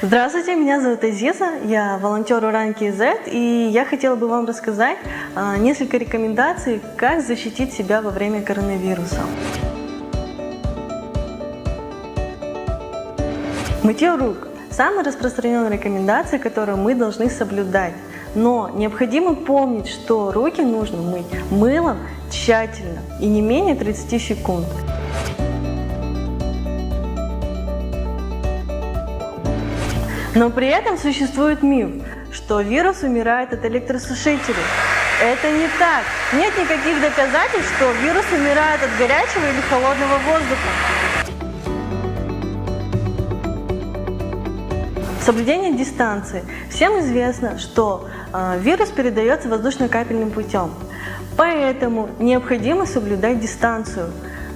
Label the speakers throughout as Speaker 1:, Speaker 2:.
Speaker 1: Здравствуйте, меня зовут Азиза, я волонтер Уран.kz, и я хотела бы вам рассказать несколько рекомендаций, как защитить себя во время коронавируса. Мытье рук – самая распространенная рекомендация, которую мы должны соблюдать. Но необходимо помнить, что руки нужно мыть мылом тщательно и не менее 30 секунд. Но при этом существует миф, что вирус умирает от электросушителей. Это не так. Нет никаких доказательств, что вирус умирает от горячего или холодного воздуха. Соблюдение дистанции. Всем известно, что вирус передается воздушно-капельным путем. Поэтому необходимо соблюдать дистанцию.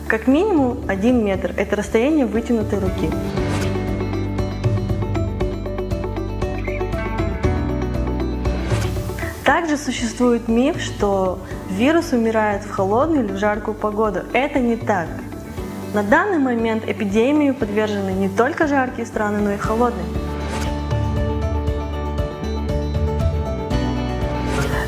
Speaker 1: Как минимум 1 метр – это расстояние вытянутой руки. Также существует миф, что вирус умирает в холодную или в жаркую погоду. Это не так. На данный момент эпидемии подвержены не только жаркие страны, но и холодные.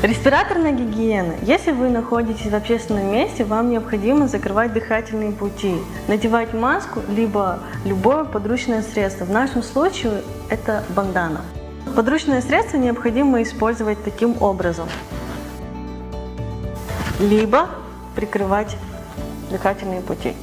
Speaker 1: Респираторная гигиена. Если вы находитесь в общественном месте, вам необходимо закрывать дыхательные пути, надевать маску, либо любое подручное средство. В нашем случае это бандана. Подручное средство необходимо использовать таким образом. Либо прикрывать дыхательные пути.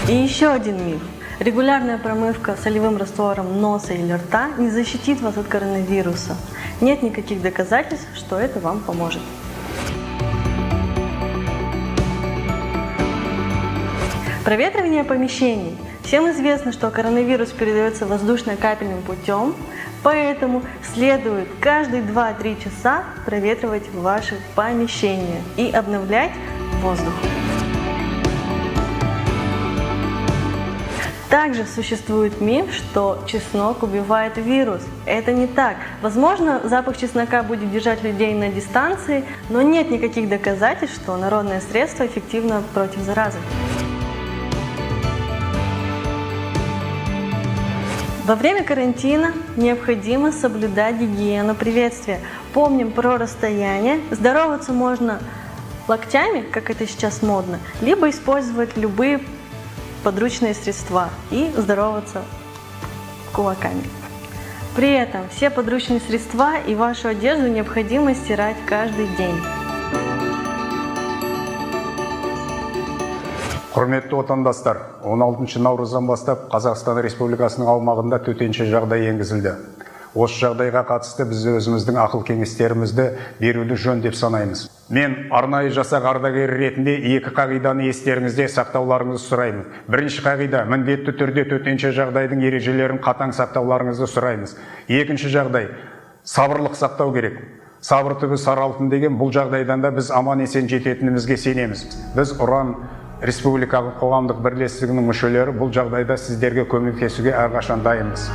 Speaker 1: И еще один миф. Регулярная промывка солевым раствором носа или рта не защитит вас от коронавируса. Нет никаких доказательств, что это вам поможет. Проветривание помещений. Всем известно, что коронавирус передается воздушно-капельным путем, поэтому следует каждые 2-3 часа проветривать ваши помещения и обновлять воздух. Также существует миф, что чеснок убивает вирус. Это не так. Возможно, запах чеснока будет держать людей на дистанции, но нет никаких доказательств, что народное средство эффективно против заразы. Во время карантина необходимо соблюдать гигиену приветствия. Помним про расстояние. Здороваться можно локтями, как это сейчас модно, либо использовать любые подручные средства и здороваться кулаками. При этом все подручные средства и вашу одежду необходимо стирать каждый день.
Speaker 2: Құрметті отандастар, 16 наурыздан бастап Қазақстан Республикасының аумағында төтенше жағдай енгізілді. Осы жағдайға қатысты біз өзіміздің ақыл кеңестерімізді беруді жөн деп санаймыз. Мен арнайы жасақ ардагері ретінде 2 қағиданы естеріңізде сақтауларыңызды сұраймын. Бірінші қағида, міндетті түрде төтенше жағдайдың ережелерін қатаң сақтауларыңызды сұраймыз. Екінші жағдай, сабырлық сақтау керек. Сабыр түбі сары алтын деген бұл жағдайдан да біз аман есен жететінімізге сенеміз. Біз Уран Республикалық қоғамдық бірлестігінің мүшелері бұл жағдайда сіздерге көмектесуге әрқашан дайынбыз.